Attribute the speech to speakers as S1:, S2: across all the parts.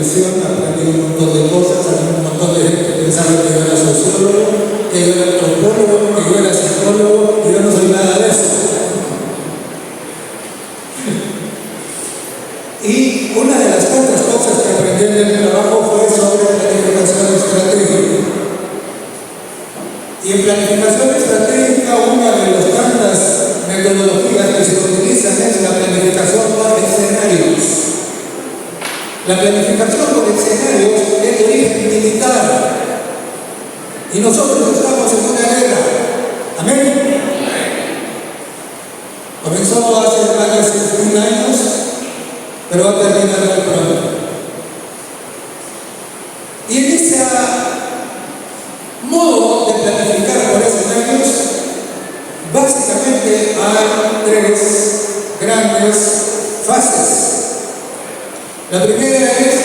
S1: televisión, aprendí un montón de cosas, había un montón de gente que pensaba que yo era sociólogo, que yo era antropólogo, que yo era psicólogo, y yo no soy nada de eso. Y una de las tantas cosas que aprendí en el trabajo fue sobre planificación estratégica. Y en planificación estratégica, una de las tantas metodologías que se utilizan es la planificación por escenarios. La planificación por escenarios es de origen militar. Y nosotros estamos en una guerra. Amén. Comenzó hace más de 61 años, pero va a terminar muy pronto. Y en ese modo de planificar por escenarios, básicamente hay tres grandes fases. La primera es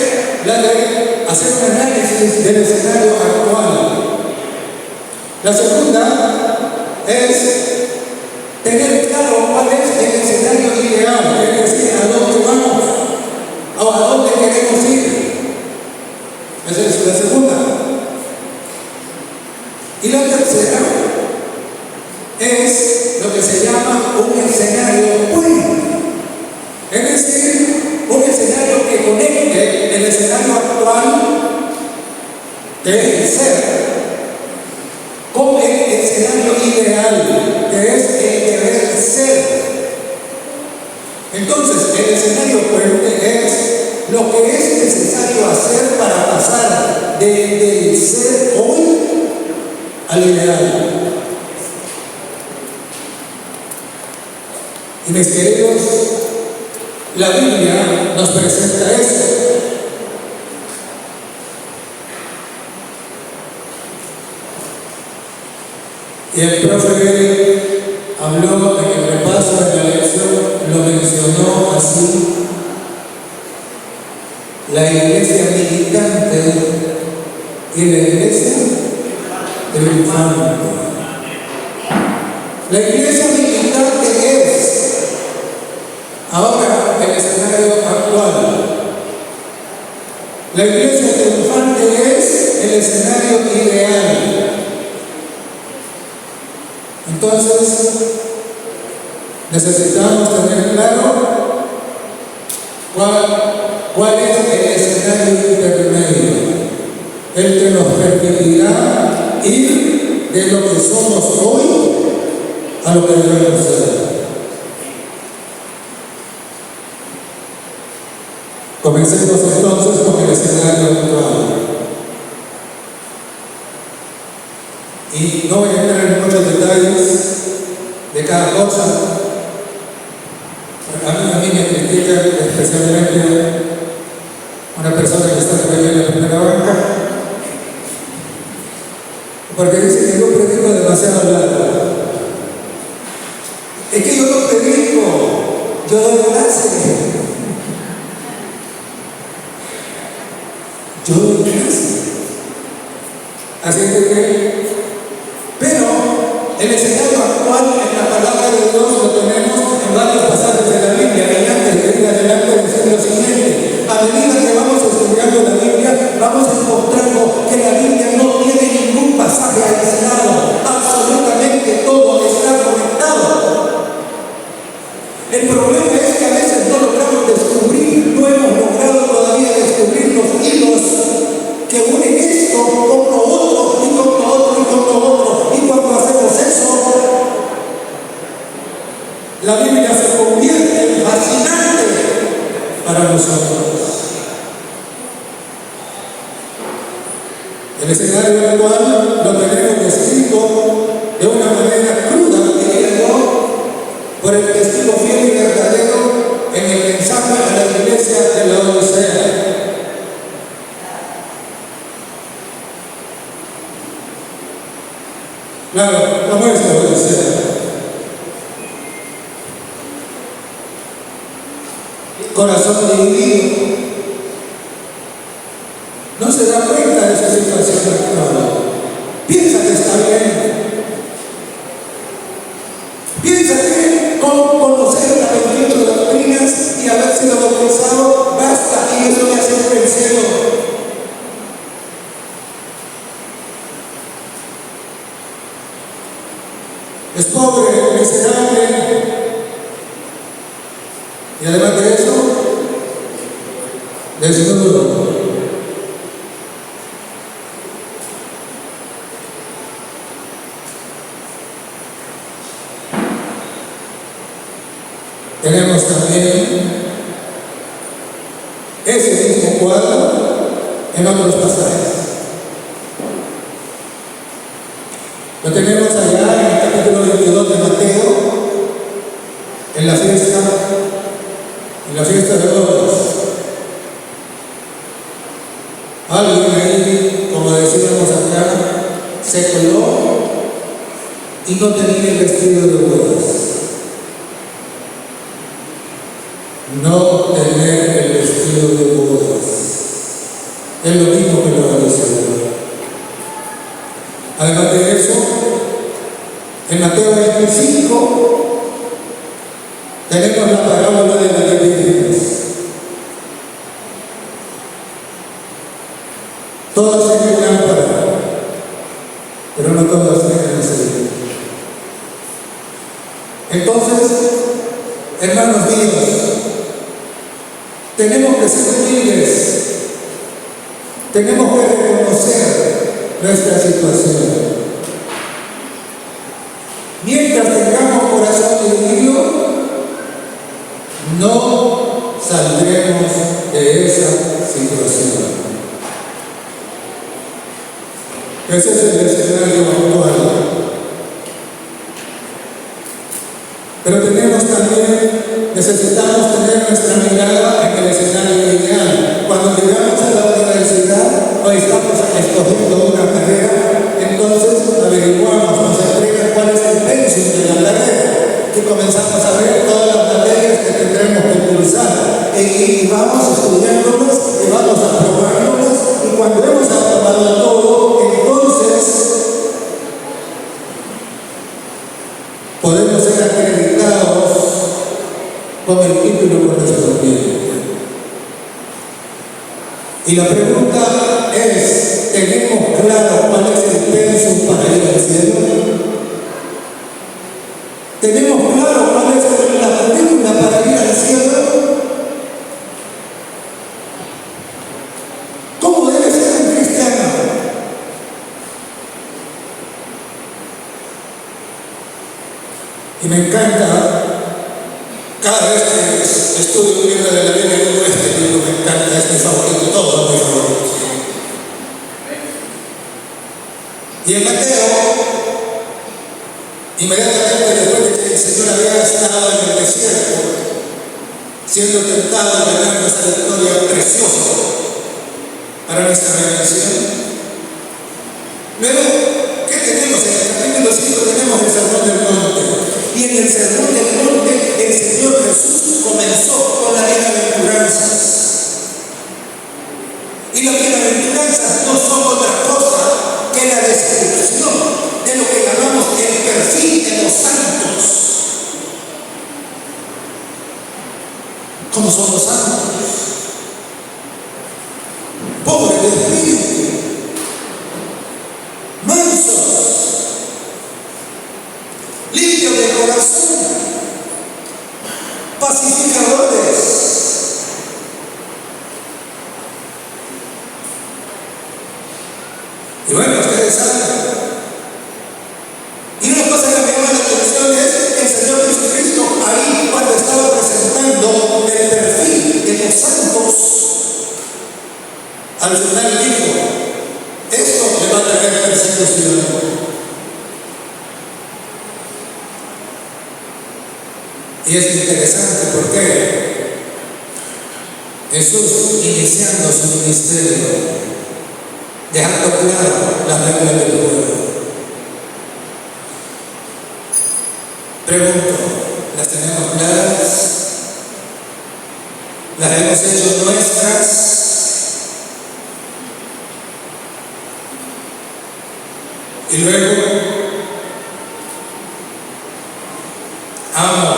S1: la de hacer un análisis del escenario actual. La segunda es tener claro cuál es el escenario ideal, es decir, a dónde vamos o a dónde queremos ir. Esa es la segunda. Y la tercera es lo que se llama un escenario puente, es decir, un escenario que conecte el escenario actual, que es el ser, con el escenario ideal, que es el deber ser. Entonces, el escenario puente es lo que es necesario hacer para pasar del ser hoy al ideal. Y mis queridos, la Biblia nos presenta eso. Y el profe habló en el repaso de la lección, lo mencionó así: la iglesia militante y la iglesia triunfante. La iglesia militante es ahora el escenario actual. La iglesia triunfante es el escenario ideal. Entonces, necesitamos tener claro cuál es el escenario intermedio, el que nos permitirá ir de lo que somos hoy a lo que debemos ser. Comencemos entonces con el escenario actual. Y no voy a entrar en muchos detalles de cada cosa. A mí me critica especialmente una persona que está por ahí en la primera banca, porque dice que yo predico demasiado largo. Es que yo no predico, yo doy clase. Yo doy clase. Así que, pero el escenario actual en la palabra de Dios lo tenemos en varios pasajes de la Biblia. Y antes de ir adelante, decir lo siguiente: a medida que vamos estudiando la Biblia, vamos encontrando que la Biblia no tiene ningún pasaje aislado. Absolutamente todo está conectado. El problema es que a veces no logramos descubrir, no hemos logrado todavía descubrir los hilos que unen esto con lo otro y con lo otro y con lo otro. Y cuando hacemos eso, la Biblia se convierte en fascinante para nosotros. El escenario actual lo tenemos descrito de una manera cruda, diría yo, por el testigo fiel y verdadero en el mensaje a la iglesia de la Odisea. Claro, ¿cómo es la Odisea? Corazón dividido. No se da cuenta de su situación actual. Piensa que está bien. Piensa que con conocer las 28 doctrinas y haber sido bautizado basta, y eso le hace el cielo. desnudo. Tenemos también ese mismo cuadro en otros pasajes. Lo tenemos allá en el capítulo 22 de Mateo, en la fiesta de bodas. Alguien ahí, como decíamos acá, se coló y no tenía el vestido de bodas. No tener el vestido de bodas es lo mismo que lo va a decir. Además de eso, en Mateo 25 tenemos la parábola de las 10 vírgenes. Todas tienen lámpara, pero no todas tienen aceite. Entonces, hermanos míos, tenemos que ser humildes, tenemos que reconocer nuestra situación. Mientras tengamos corazón dividido, no saldremos de esa situación. Ese es el escenario actual. Pero necesitamos tener nuestra mirada en el escenario ideal. Cuando llegamos a la universidad o estamos escogiendo una carrera, entonces averiguamos, nos entregan cuál es el pensum de la carrera y comenzamos a ver todas las materias que tendremos que cursar y vamos estudiándolas y vamos aprobándolas, y cuando hemos aprobado todo, entonces podemos ser acreditados con el título correspondiente. Y la pregunta es, ¿tenemos claro cuál es el pensum para ir al cielo? ¿Tenemos claro cuál es la currícula para ir al cielo? ¿Cómo debe ser un cristiano? Y me encanta, cada vez que estudio un libro de la Biblia, digo, este libro me encanta, es mi favorito, todos son mis favoritos. Y en Mateo, inmediatamente después de que el Señor había estado en el desierto, siendo tentado y ganando esa victoria preciosa para nuestra redención. Luego, ¿qué tenemos? En el capítulo 5 tenemos el Sermón del Monte. Y en el Sermón del Monte, el Señor Jesús comenzó con las bienaventuranzas. Y las bienaventuranzas no son otra cosa que la descripción de lo que llamamos el perfil de los santos. ¿Cómo son los santos? Pobres de espíritu, mansos, limpios de corazón, pacificadores. Y bueno, ustedes saben. Y una cosa que me llama la atención es que el Señor Jesucristo, ahí cuando estaba presentando el perfil de los santos, al final dijo, esto le va a traer persecución. Y es interesante porque Jesús, iniciando su ministerio, dejando claro las reglas del juego. Pregunto, ¿las tenemos claras? ¿Las hemos hecho nuestras? Y luego, amo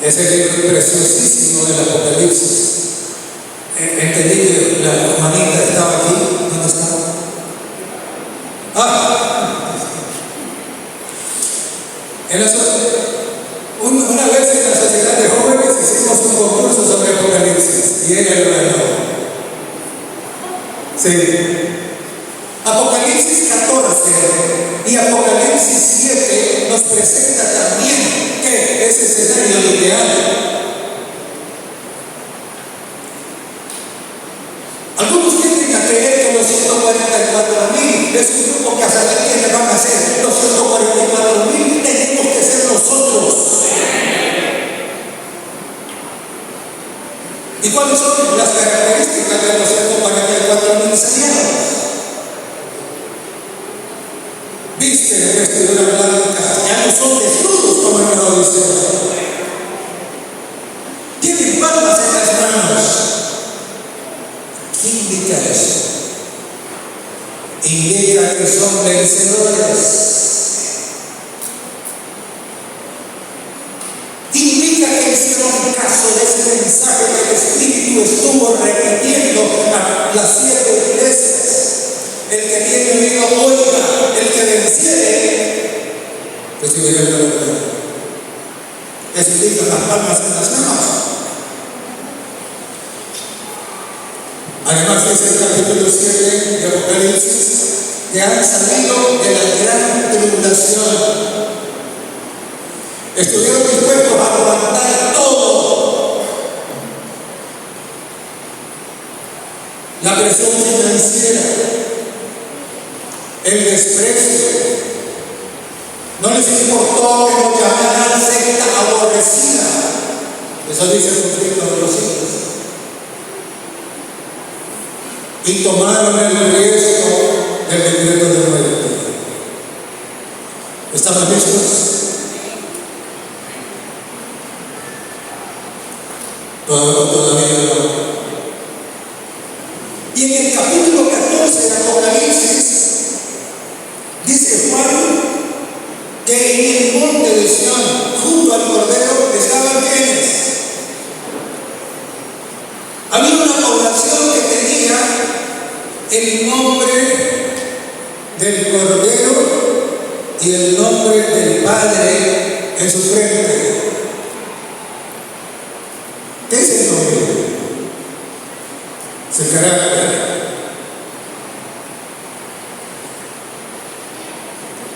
S1: ese libro preciosísimo del Apocalipsis. Entendí que la hermanita estaba aquí. ¿Dónde estaba? Una vez en la sociedad de jóvenes hicimos un concurso sobre Apocalipsis. Bien, hermano. Sí. Apocalipsis 14 y Apocalipsis 7 nos presenta también que ese escenario ideal. Algunos tienden a creer que los 144,000 es un grupo que a saber quiénes van a ser. Los 144,000 tenemos que ser nosotros. ¿Y cuáles son las características de los 144,000 sellados? Viste de vestidura blanca, ya no son desnudos como en la Odisea. Tienen palmas en las manos. ¿Qué indica eso? Indica que son vencedores. Indica que hicieron caso de ese mensaje que el Espíritu estuvo repitiendo a las 7 iglesias. El que tiene oído oiga, el que venciere, recibirá el reino. Eso indica las palmas en las manos. Además dice el capítulo 7 de Apocalipsis que han salido de la gran tribulación. Estuvieron dispuestos a aguantar todo. La presión financiera, el desprecio. No les importó que nos llamaran secta aborrecida. Eso dice el conflicto de los hijos. Y tomaron el riesgo del decreto de muerte. ¿Estamos listos? Todavía no. Y en el capítulo 14 de Apocalipsis dice Juan que en el monte de Sión, junto al Cordero, estaban quienes. Había una población que tenía el nombre del Cordero y el nombre del Padre en su frente. ¿Qué es el nombre? Es el carácter.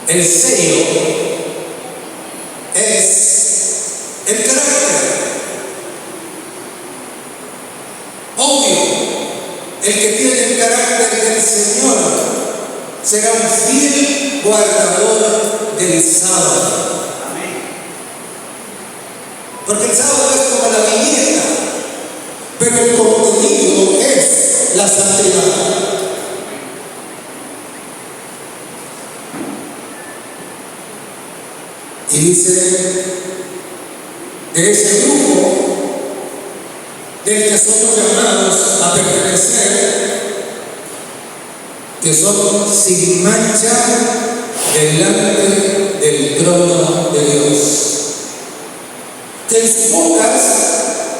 S1: El sello es el carácter. Obvio, el que tiene el carácter del Señor será un fiel guardador del sábado. Porque el sábado es como la viñeta, pero el contenido es la santidad. Y dice que ese grupo del que somos llamados a pertenecer, que son sin mancha delante del trono de Dios, que en sus bocas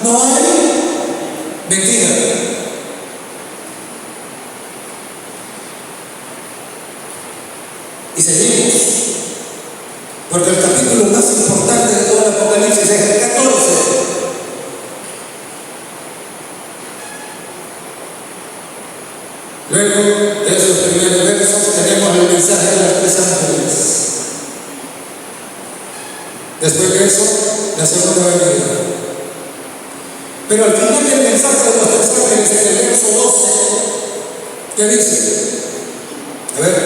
S1: no hay mentira. Y seguimos, porque el capítulo más importante de todo el Apocalipsis es el 14. Luego de esos primeros versos tenemos el mensaje de los 3 ángeles. Después de eso, la segunda venida. Pero al final del mensaje de los 3 ángeles, en el verso 12, ¿qué dice? A ver.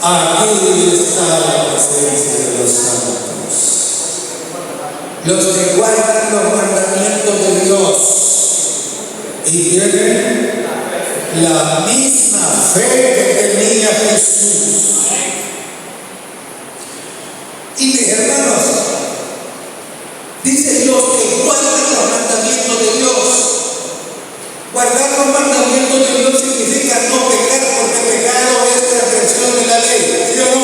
S1: Aquí está la presencia de los santos, los que guardan los mandamientos de Dios y tienen la misma fe que tenía Jesús. Y mis hermanos, dice Dios que guardan los mandamientos de Dios. Guardar los mandamientos de Dios significa no pecar, porque pecado es transgresión de la ley, ¿sí o no?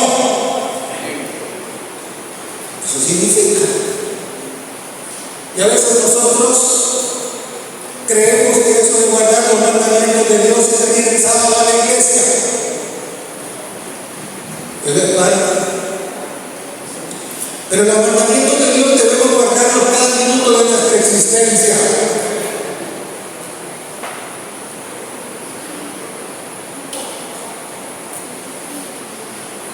S1: Eso significa. Y a veces nosotros creemos que eso de guardar los mandamientos de Dios es venir el sábado a la iglesia. Es verdad. Pero los mandamientos de Dios debemos guardarlos cada día. existencia.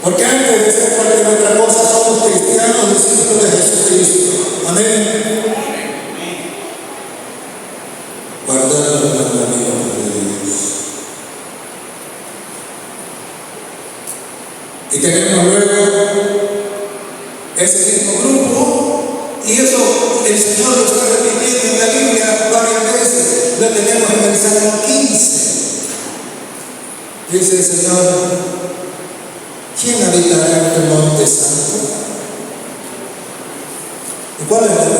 S1: Porque antes de ser cualquier otra cosa somos cristianos, discípulos de Jesucristo. Amén. Guardar los mandamientos de Dios. Y tenemos luego ese mismo grupo, y eso el Señor lo está repitiendo en la Biblia varias veces. Lo tenemos en el Salmo 15. Dice el Señor: ¿quién habitará en el monte santo? ¿Y cuál es la verdad?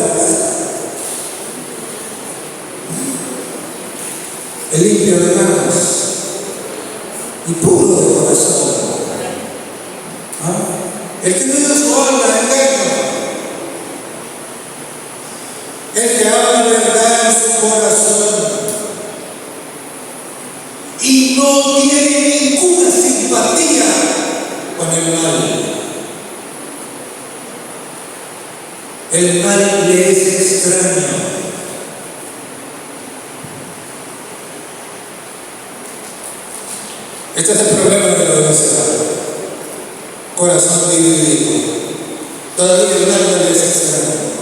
S1: El limpio de manos y puro de corazón. El que no dio su alma a engaño. El que habla verdad en su corazón y no tiene ninguna simpatía con el mal. El mal le es extraño. Este es el problema de la obesidad. Corazón dividido. Todavía el mal le es extraño.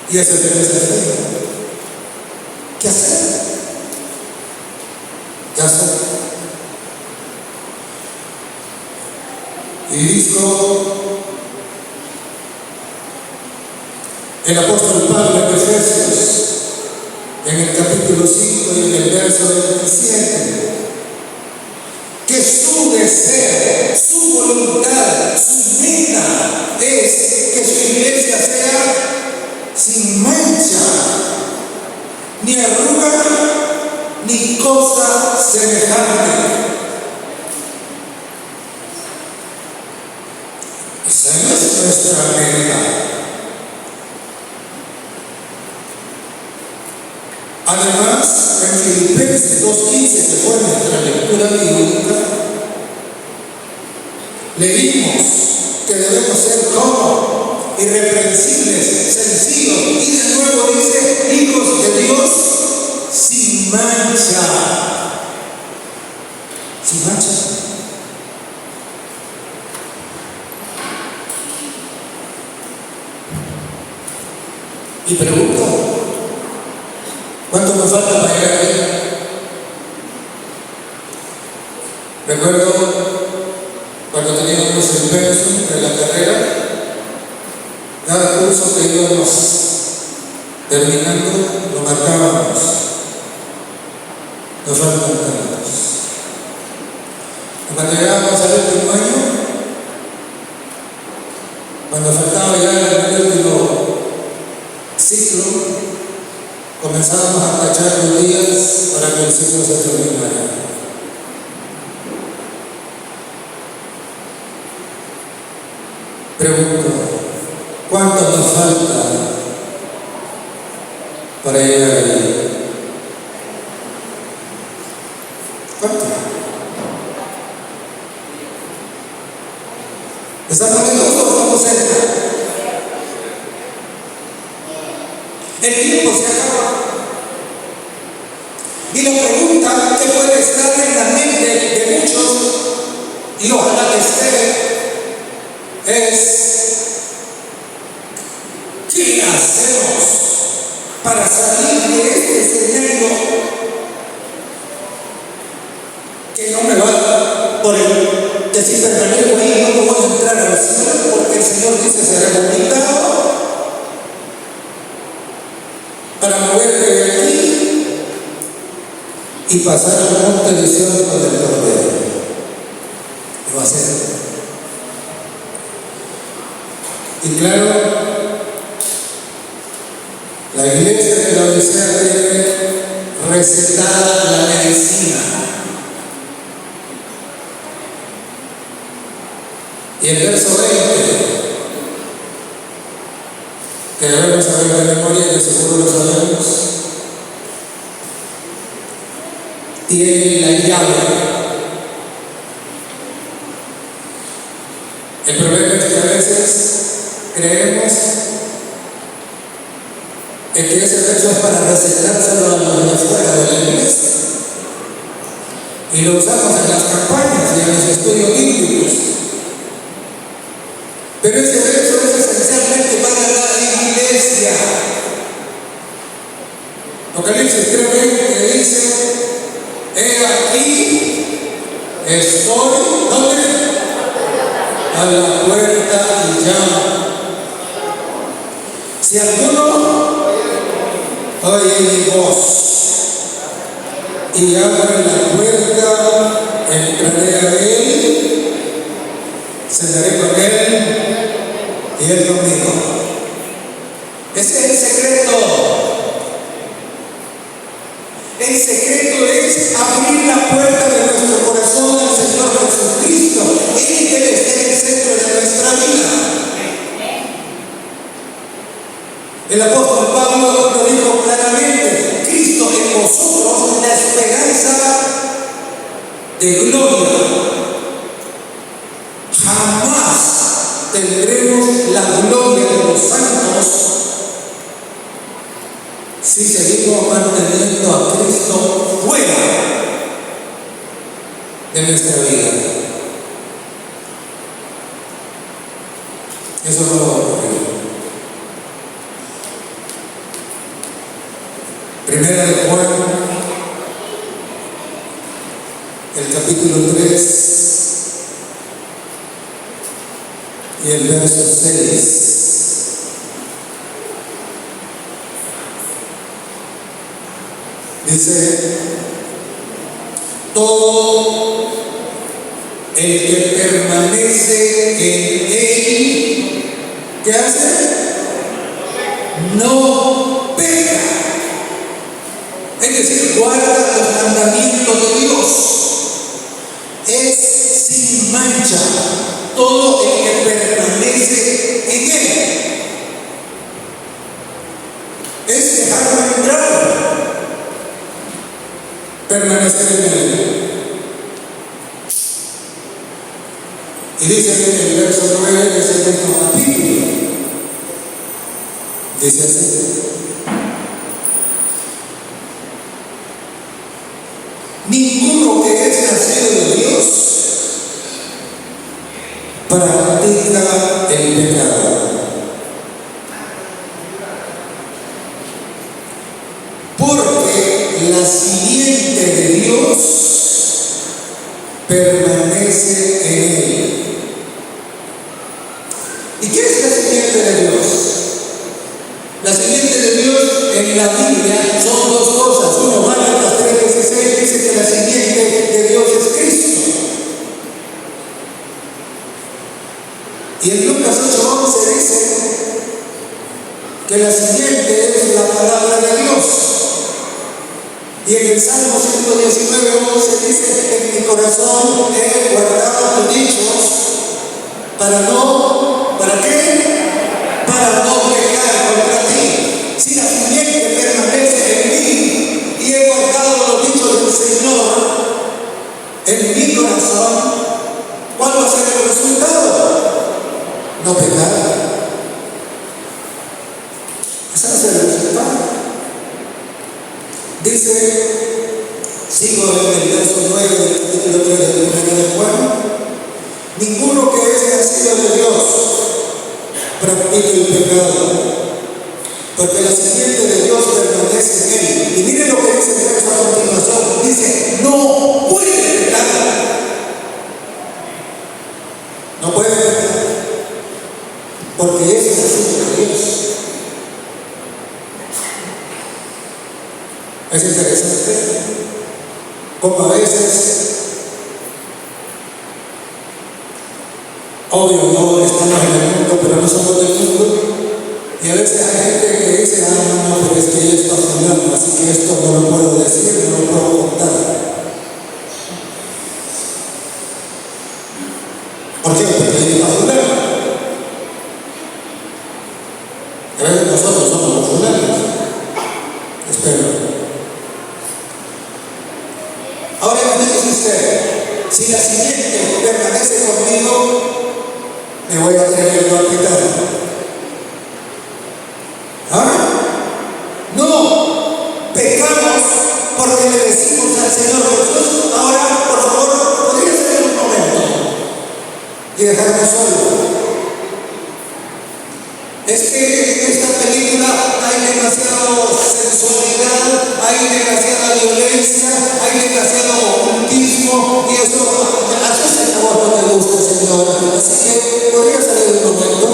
S1: Y ese es el desafío. ¿Qué hacer? ¿Qué hacer? Y dijo el apóstol Pablo en Efesios, en el capítulo 5 y en el verso 27, que su deseo, su voluntad, su meta es que su iglesia sea sin mancha, ni arruga, ni cosa semejante. Esa no es nuestra meta. Además, en Filipenses 2:15, que fue nuestra lectura bíblica, leímos que debemos ser como irreprensibles, sencillos, y de nuevo dice: hijos de Dios sin mancha. Sin mancha. Y pregunto: ¿cuánto me falta para llegar ahí? Recuerdo cuando teníamos el pensum en la carrera, cada curso que íbamos terminando lo marcábamos. Nos faltan tantos. Y cuando llegábamos al último año, cuando faltaba ya el último ciclo, comenzábamos a tachar los días para que el ciclo se terminara. Pregunto: ¿cuánto nos falta para llegar ahí? ¿Cuánto? ¿Estamos lejos o estamos cerca? El tiempo se acaba. Y la pregunta que puede estar en la mente de muchos, y ojalá que esté, es: ¿qué hacemos para salir de este escenario que no me va por el que si permanezco ahí no voy a entrar al cielo, porque el Señor dice será vomitado, para moverme de aquí y pasar al monte de Sion con el Cordero? Lo va a hacer. Y claro, la iglesia de la Odisea tiene recetada la medicina. Y el verso 20, que debemos saber de memoria, que seguro lo sabemos, tiene la llave. El problema es que a veces creemos que ese verso es para recetárselo a los de afuera de la iglesia. Y lo usamos en las campañas y en los estudios bíblicos. Pero ese verso es esencialmente para la iglesia. Apocalipsis 3:20 dice: he aquí, estoy, ¿dónde? A la puerta y llamo. Si alguno oye mi voz y abre la puerta, entraré a él, cenaré con él y él conmigo. Ese es el secreto. El secreto es abrir la puerta de nuestro corazón al Señor Jesucristo. Él debe ser el centro de nuestra vida. El apóstol Pablo lo dijo claramente: Cristo en vosotros, la esperanza de gloria. Jamás tendremos la gloria de los santos si seguimos manteniendo a Cristo fuera de nuestra vida. Eso no va a ocurrir. Primera de Juan, el capítulo 3 y el verso 6. Dice: todo el que permanece en él, ¿qué hace? No peca. Es decir, guarda los mandamientos de Dios. Es sin mancha todo el que permanece en él. Es dejarlo entrar. Permanecer en él. Y dice en el verso 9 de ese mismo capítulo, dice así: ninguno que es nacido de Dios practica el pecado, porque la simiente de Dios permanece en él. ¿Y qué es la simiente de Dios? La simiente de Dios en la Biblia son dos cosas. Uno, Gálatas 3:16 dice que la simiente de Dios es Cristo. Y en Lucas 8:11 dice que la simiente es la palabra de Dios. Y en el Salmo 119:11 dice: en mi corazón he guardado tus dichos ¿para qué? Para no pecar contra ti. Si la simiente permanece en mí y he guardado los dichos del Señor en mi corazón, ¿cuál va a ser el resultado? No pecar. Ese va a ser el resultado. Dice, sigo en el verso 9 del capítulo 3 de Primera de Juan: ninguno que es nacido de Dios practica el pecado, porque la simiente de Dios permanece en él. Y miren lo que dice el verso a continuación: dice, no puede pecar. No puede pecar, porque es nacido de Dios. Es interesante como a veces, obvio, no estamos en el mundo, pero no somos del mundo. Y a veces hay gente que dice: no, pero es que ella está fulano, así que esto no lo puedo decir, no lo puedo contar. ¿Por qué? Porque ella está fulano. A veces nosotros somos los fulanos. Espero. Ahora imagínese usted, si la simiente permanece conmigo, me voy a atrever a quitar. ¿Ah? dejarme solo. Es que en esta película hay demasiada sensualidad, hay demasiada violencia, hay demasiado ocultismo y eso ese amor no me gusta, Señor. Así que podría salir un momento.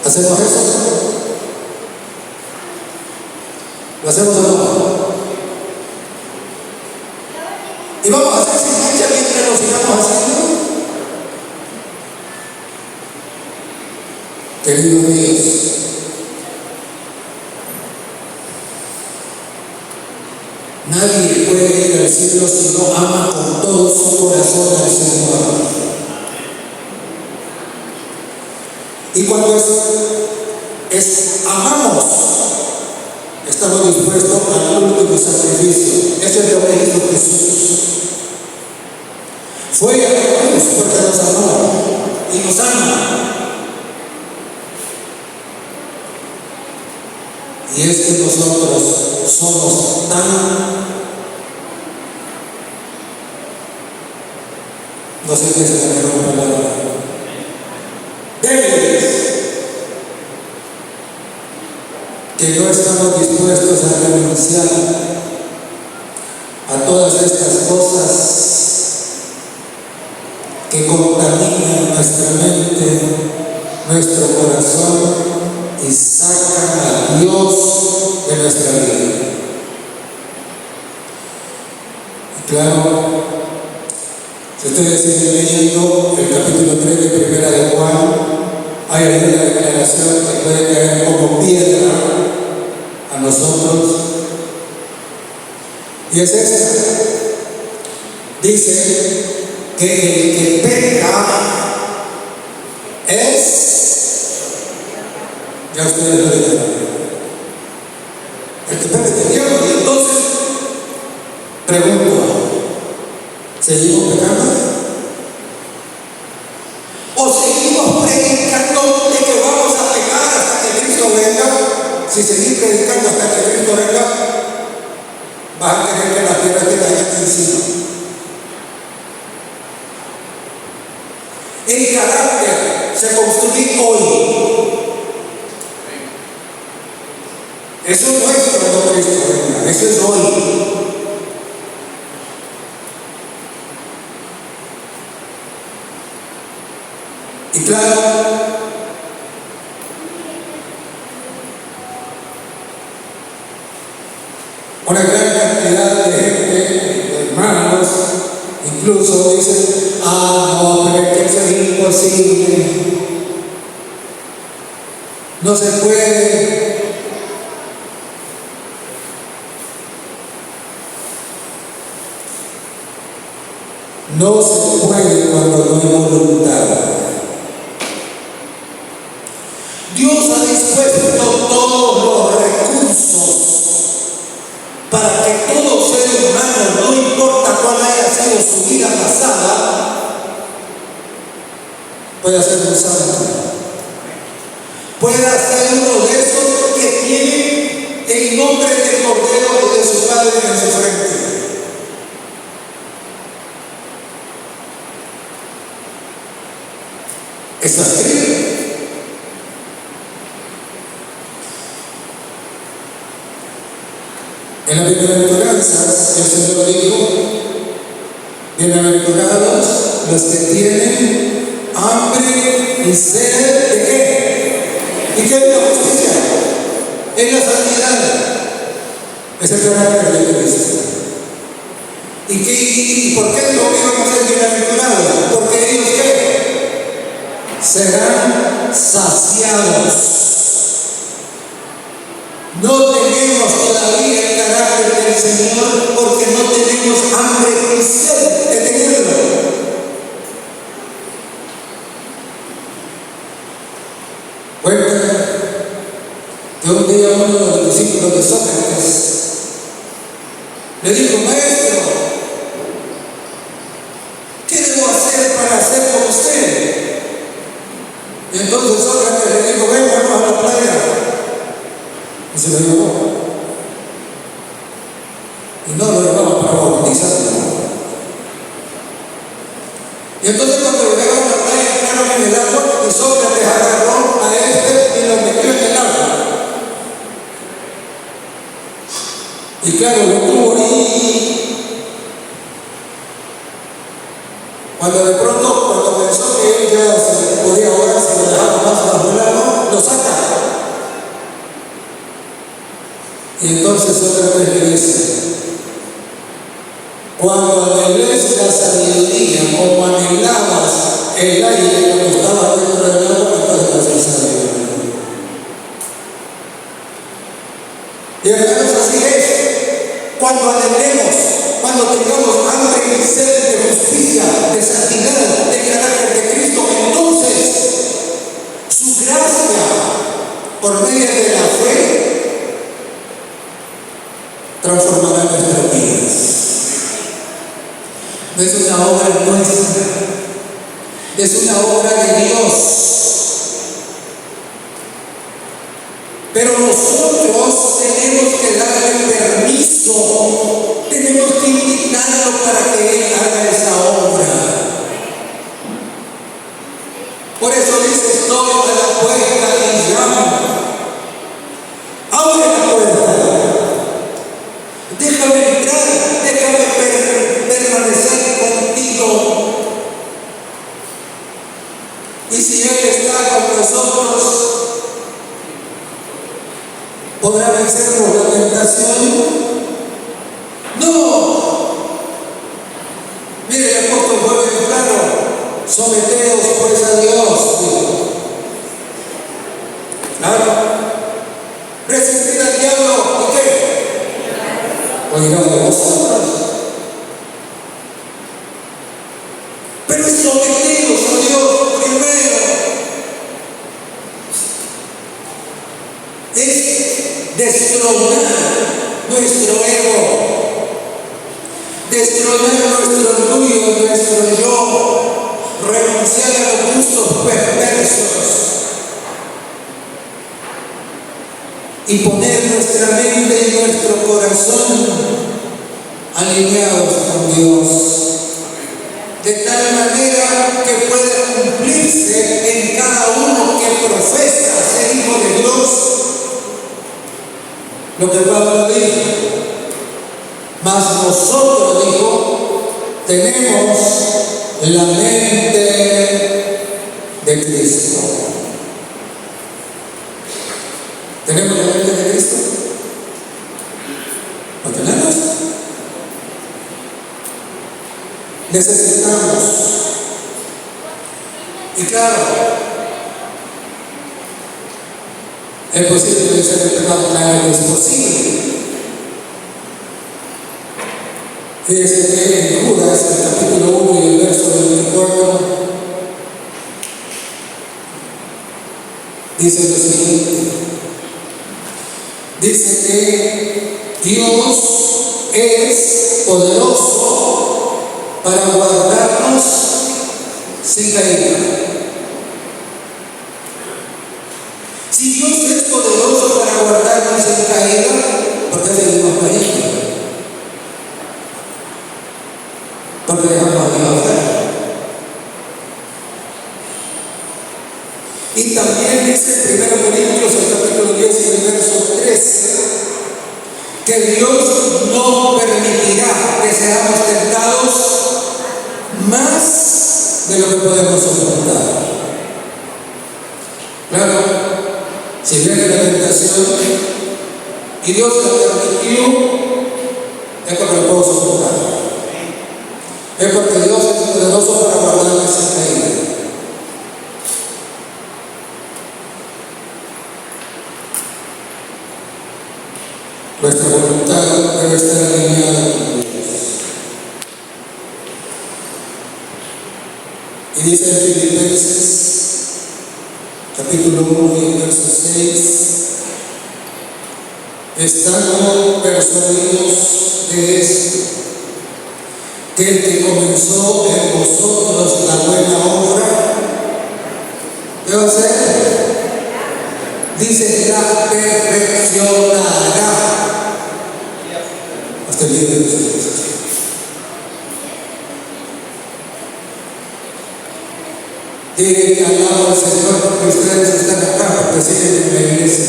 S1: ¿Hacemos eso? ¿Lo hacemos o no? Y vamos a hacer silencio mientras lo sigamos haciendo. Queridos míos, nadie puede ir al cielo si no ama con todo su corazón al Señor. Y cuando amamos, estamos dispuestos al último sacrificio. Eso es lo que hizo Jesús. Fue a la cruz porque nos amó y nos ama. Y es que nosotros somos no sé qué es la mejor palabra, débiles, que no estamos dispuestos a renunciar a todas estas cosas que contaminan nuestra mente, nuestro corazón y sacan a Dios de nuestra vida. Y claro, si ustedes siguen leyendo el capítulo 3 de Primera de Juan, hay una declaración que puede caer como piedra a nosotros, y es esta. Dice que el que peca ya ustedes lo dijeron, el que peca es el diablo. Y entonces pregunto, ¿seguimos pecando? ¿O seguimos predicando de que vamos a pecar hasta que Cristo venga? Si seguís predicando hasta que Cristo venga, vas a tener que la tierra te caiga encima. El carácter se construye hoy. Eso no es cuando Cristo venga, eso es hoy. Y claro, una gran cantidad de gente, de hermanos, incluso dicen, no, pero es que eso es imposible, no se puede. No se puede cuando no hay voluntad. Dios ha dispuesto todos los recursos para que todo ser humano, no importa cuál haya sido su vida pasada, pueda ser un santo. Pueda ser uno de esos que tiene el nombre del Cordero y de su Padre en su frente. Está escrito. En las bienaventuranzas, el Señor dijo, bienaventurados los que tienen hambre y sed de qué. ¿Y qué es la justicia? Es la santidad. Es el carácter de Cristo. ¿Y por qué lo iban a ser bienaventurados? Porque ellos ¿qué? Serán saciados. No tenemos todavía el carácter del Señor porque no tenemos hambre y sed de tenerlo. Cuenta que un día uno de los discípulos de Sócrates le dijo, maestro, ¿qué debo hacer para ser como usted? Y entonces Sócrates le dijo, ven, vamos a la playa. Y se lo llevó. Y no lo llevaba para bautizarlo. Y entonces cuando llegaron a la playa entraron en el agua y Sócrates agarró a este y lo metió en el agua. Y claro, lo tuvo y cuando de pronto, cuando pensó que él ya se podía ahogar, si lo dejaba más bajo el agua, lo saca. Y entonces Sócrates le dice: cuando anheles la sabiduría, como anhelabas el aire cuando estaba dentro del agua, entonces vas a ser sabio. Y hermanos, así es. Cuando anhelemos, cuando tengamos hambre y sed de justicia, de santidad, de carácter de Cristo, entonces su gracia, por medio de la fe, transformará nuestras vidas. No es una obra nuestra, es una obra de Dios. Pero nosotros tenemos que darle permiso, tenemos que invitarlo para que Él haga esa obra. Por eso dice: estoy a la puerta y llamo. Abre la puerta. Déjame entrar, déjame permanecer contigo. Y si Él está con nosotros, ¿podrá vencernos la tentación? No. Mire, el apóstol fue bien claro: someteos pues a Dios, dijo. Claro. Resistir al diablo, ¿y qué? Oirá de vosotros. Pero someteos a Dios primero. Es destronar nuestro ego, destronar nuestro orgullo, nuestro yo, renunciar a los gustos perversos y poner nuestra mente y nuestro corazón alineados con Dios, de tal manera que pueda cumplirse en cada uno que profesa ser hijo de Dios lo que Pablo dijo: mas nosotros, dijo, tenemos la mente de Cristo. ¿Tenemos la mente de Cristo? ¿Lo tenemos? Necesitamos. Y claro, es posible vencer el pecado, claro que es posible. Fíjense que en Judas, el capítulo 1 y el verso 24, dice lo siguiente: dice que Dios es poderoso para guardarnos sin caída. Si Dios es poderoso para guardarnos sin caída, ¿por qué seguimos cayendo? Porque dejamos a Dios hacer. Y también dice en 1 Corintios, el capítulo 10 y el verso 13, que Dios no permitirá que seamos tentados más de lo que podemos soportar. Claro, si viene la tentación y Dios la permitió, es porque lo puedo soportar. Es porque Dios es poderoso para guardarme sin caída. Nuestra voluntad debe estar alineada con Dios. Y dice en Filipenses, capítulo 1 y verso 6, estando persuadidos de esto, que el que comenzó en vosotros la buena obra, ¿qué va a hacer? Dice: la perfeccionará hasta el día de los días. Dile que alabo al Señor porque ustedes están acá, porque siguen en la iglesia.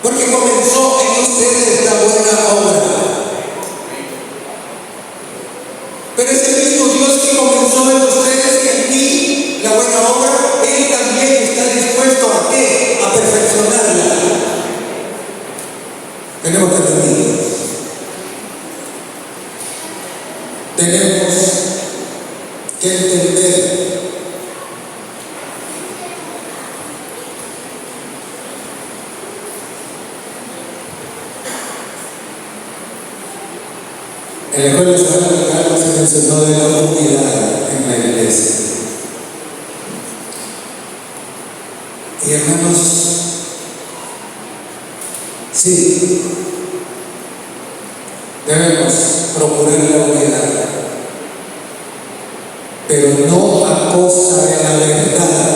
S1: Porque comenzó en ustedes la buena obra. Pero es el mismo Dios que comenzó en ustedes y en mí la buena obra, Él también está dispuesto a ¿qué? A perfeccionarla. Tenemos que entender. Tenemos que entender en la escuela sagrada se mencionó de la unidad en la iglesia. Y hermanos, sí, debemos procurar la unidad, pero no a costa de la verdad.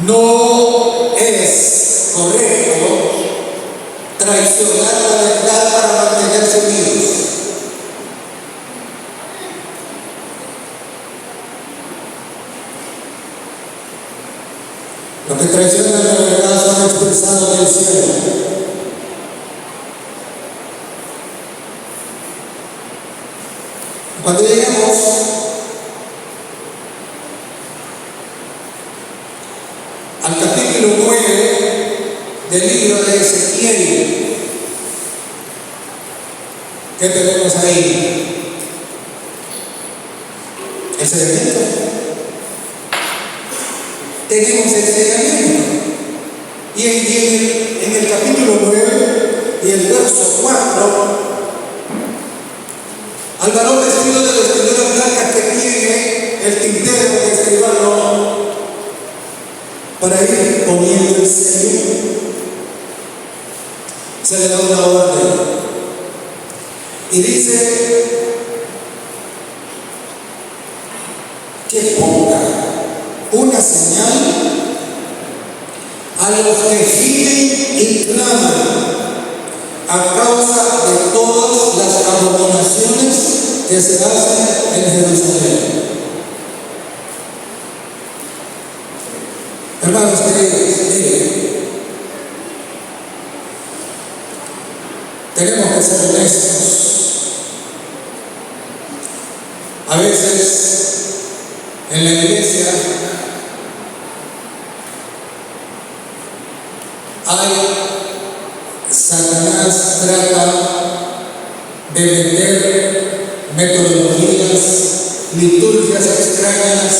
S1: No es correcto traicionar la verdad para mantenerse unidos. Lo que traiciona la verdad son expresados en el cielo. Cuando llegamos al capítulo 9 del libro de Ezequiel, ¿qué tenemos ahí? El seguimiento. Tenemos el seguimiento. Y en el capítulo 9 y el verso 4, al varón vestido de vestiduras blancas que tiene el tintero de escribano para ir poniendo el sello, se le da una orden y dice que ponga una señal a los que gimen y claman a causa de todas las abominaciones que se hacen en Jerusalén. Hermanos queridos, miren, tenemos que ser honestos. A veces en la iglesia Satanás trata de meter metodologías, liturgias extrañas,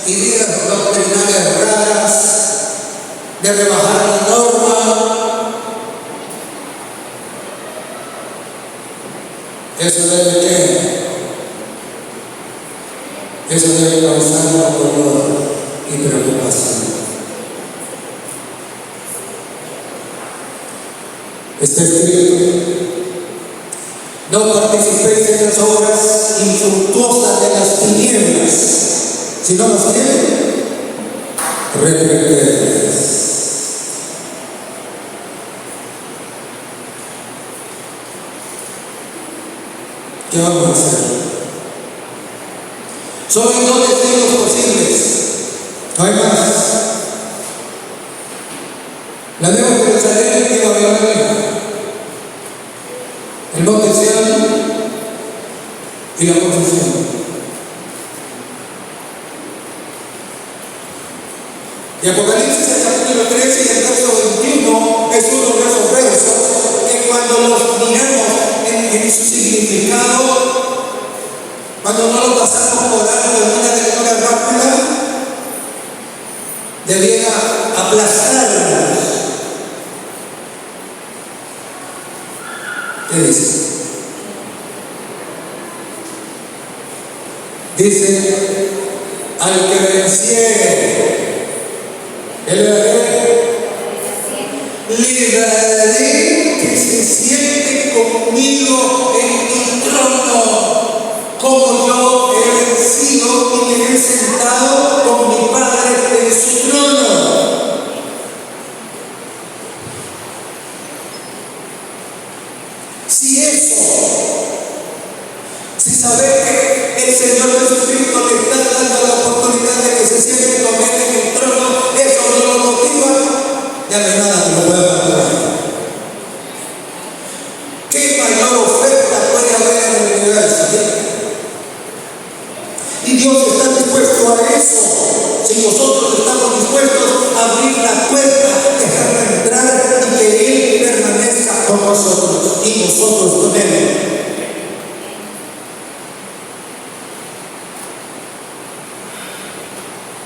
S1: ideas doctrinales raras, de rebajar la norma. Eso debe ¿qué? Eso debe causar dolor y preocupación. Está escrito: no participéis en las obras infructuosas de las tinieblas, sino más bien reprendedlas. ¿Qué vamos a hacer? Solo hay dos destinos posibles, no hay más: la Nueva Jerusalén y Babilonia, el monte Sión y la posesión. Y Apocalipsis, el capítulo 13 y el verso 21 es uno de esos versos que cuando los miramos en su significado, cuando no lo pasamos por alto de una lectura rápida, debiera aplastarnos. ¿Qué dice? Dice: al que venciere, ¿él va a le daré que se siente conmigo en mi trono, como yo he vencido y me he sentado con mi Padre en su trono.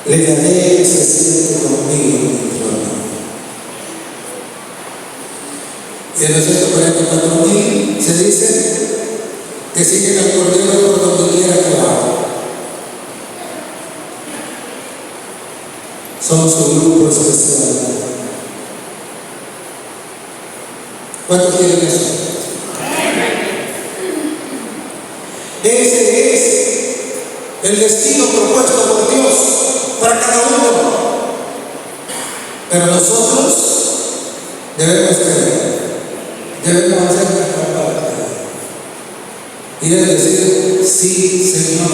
S1: le daré que se siente conmigo en mi trono. Y en los 144,000 se dice que siguen al Cordero por donde quiera que va. Son su grupo especial. ¿Cuántos quieren eso? Ese es el destino propuesto por Dios para cada uno. Pero nosotros debemos creer, debemos hacer nuestra parte. Y es decir, sí, Señor,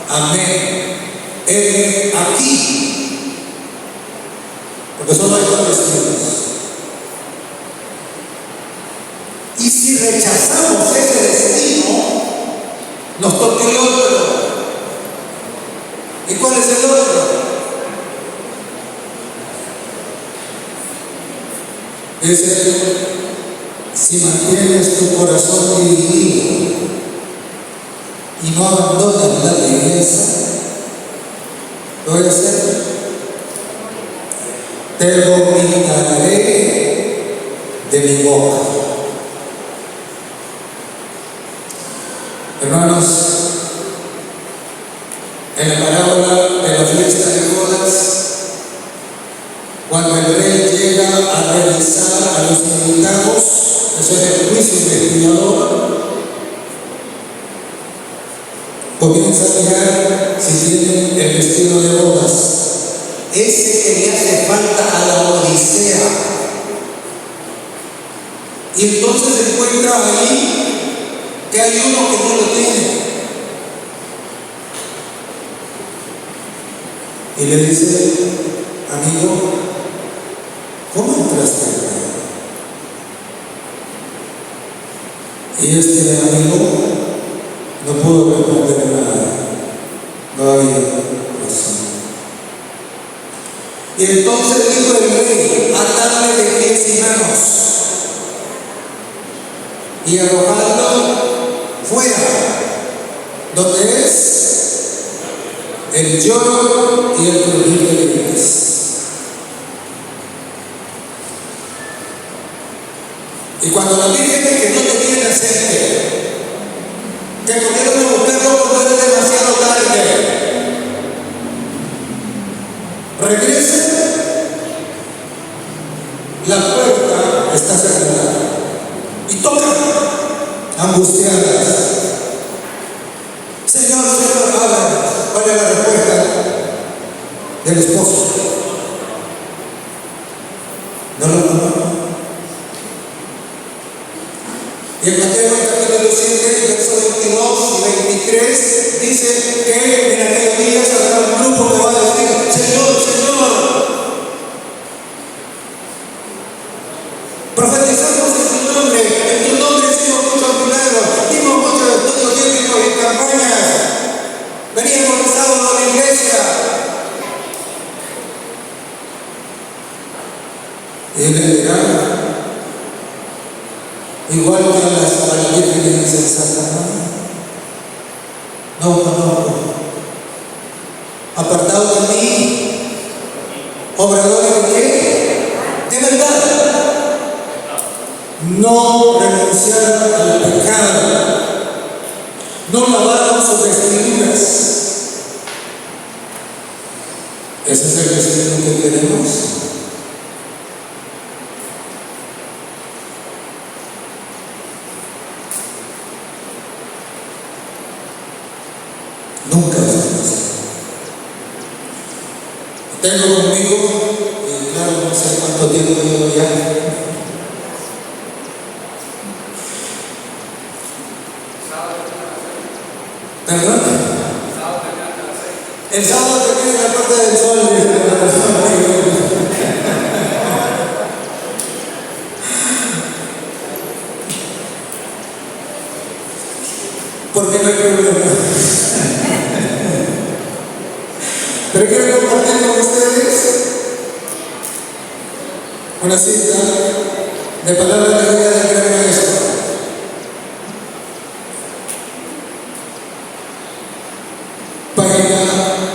S1: amén, aquí. Porque solo hay dos destinos. Y si rechazamos ese destino, nos toca el otro. ¿Y cuál es el otro? Es el, si mantienes tu corazón dividido y no abandonas la belleza, lo voy a hacer. Te vomitaré de mi boca. Hermanos, en la parábola de la fiesta de bodas, cuando el rey llega a revisar a los invitados, eso es el juicio investigador, comienza a mirar si tienen el vestido de bodas, ese que le hace falta a la Odisea. Y entonces encuentra ahí que hay uno que no lo tiene. Y le dice, amigo, ¿cómo entraste acá? Y este amigo no pudo responder nada. No había razón. Y entonces dijo el rey, atadle de pies y manos y arrojadlo fuera, donde es el lloro y el crujir de dientes. Y cuando la Virgen que no tenía aceite, que pudieron buscarlo cuando era demasiado tarde, regresen, la puerta está cerrada y tocan angustiadas. Señor, Señor, habla. ¿Cuál es la respuesta del esposo? No. Y en Mateo capítulo 7, versos 22 y 23, dice que en aquellos días habrá un grupo que va a decir, Señor, Señor, profetizamos en tu nombre hicimos muchos milagros, dimos muchos estudios bíblicos y campañas, veníamos los sábados a la iglesia. Y él le dirá, igual que a la Virgen insensata, no. Apartado de mí, obradores de qué? De verdad. No renunciaron al pecado, no lavaron sus vestiduras. ¿Ese es el destino que queremos? Nunca es. Tengo conmigo, y claro, no sé cuánto tiempo llevo ya. ¿Perdón? El sábado te queda en la Puerta del Sol. Porque no hay problema. Pero quiero compartir con ustedes una cita de palabra de la vida del gran maestro. Página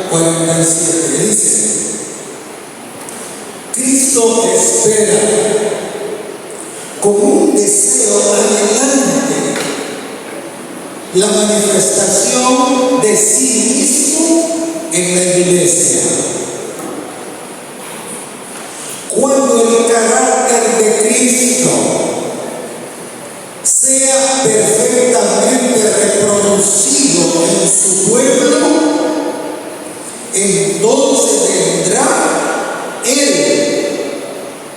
S1: 47. dice: Cristo espera con un deseo anhelante la manifestación de sí mismo en la iglesia. Cuando el carácter de Cristo sea perfectamente reproducido en su pueblo, entonces vendrá Él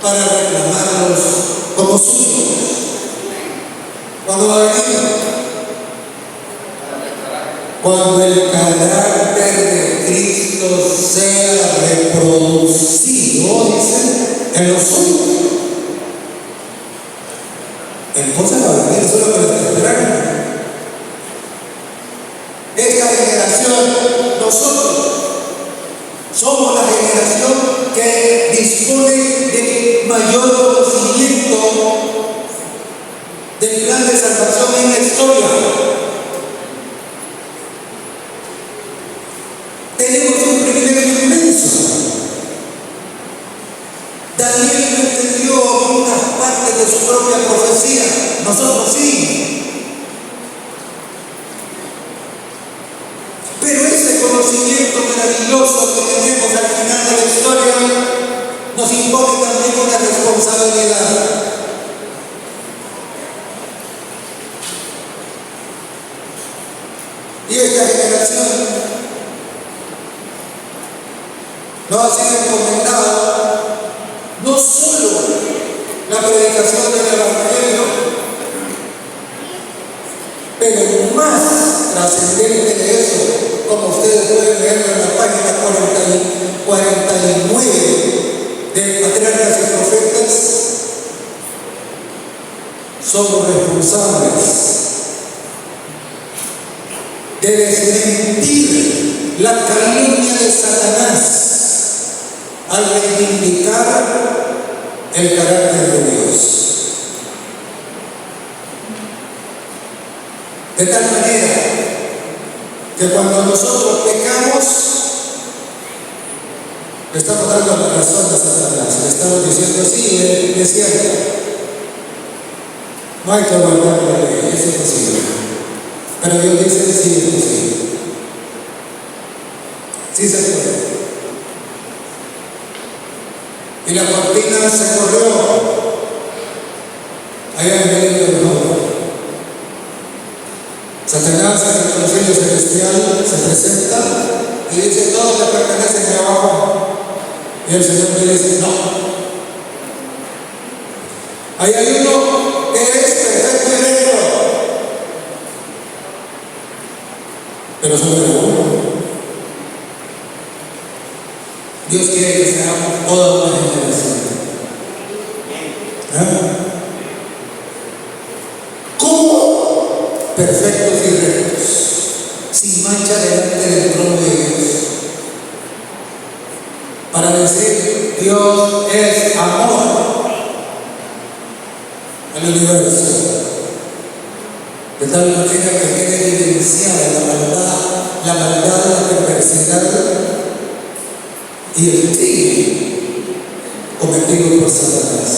S1: para reclamarlos como suyos. ¿Cuándo va a venir? Cuando el carácter de Cristo sea reproducido, dice, en los suyos. Entonces va a venir, eso es lo que le está esperando. Esta generación, nosotros somos la generación que dispone de mayor conocimiento del plan de salvación en la historia. Tenemos un privilegio inmenso. Daniel no entendió algunas partes de su propia profecía, nosotros sí. Pero ese conocimiento maravilloso que tenemos al final de la historia nos impone también una responsabilidad. Y esta generación no ha sido encomendada no solo la predicación del Evangelio, pero más trascendente de eso, como ustedes pueden ver en la página 49 de Patriarcas y Profetas, somos responsables de desmentir la calumnia de Satanás al reivindicar el carácter de Dios. De tal manera que cuando nosotros pecamos, le estamos dando la razón a Satanás, le estamos diciendo: sí, él es cierto, no hay que guardar la ley, es imposible. Pero Dios dice: sí, es posible, sí se puede. Y la cortina se corrió allá en el libro de Job. Satanás en el concilio celestial se presenta y dice: todos le pertenecen a abajo. Y el Señor le dice: no. Ahí hay uno que es perfecto y recto, pero solo era uno. Dios quiere que seamos toda una generación. ¿Cómo? Perfectos y rectos, sin mancha delante del trono de Dios, para decir: Dios es amor al universo, de tal manera que quede evidenciada la maldad, la perversidad y el crimen cometido por Satanás.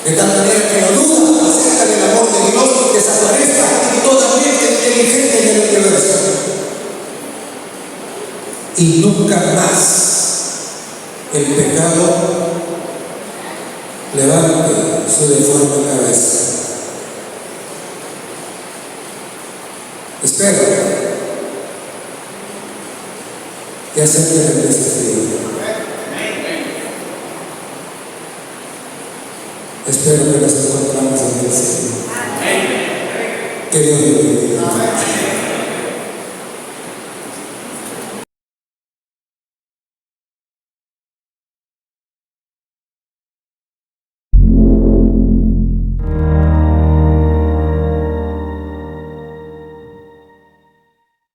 S1: De tal manera que la duda acerca del amor de Dios desaparezca y toda mente inteligente en el universo. Y nunca más el pecado levante su deforme cabeza. Espero que acepten el desafío. Espero que nos encontramos en el cielo. Que Dios bendiga.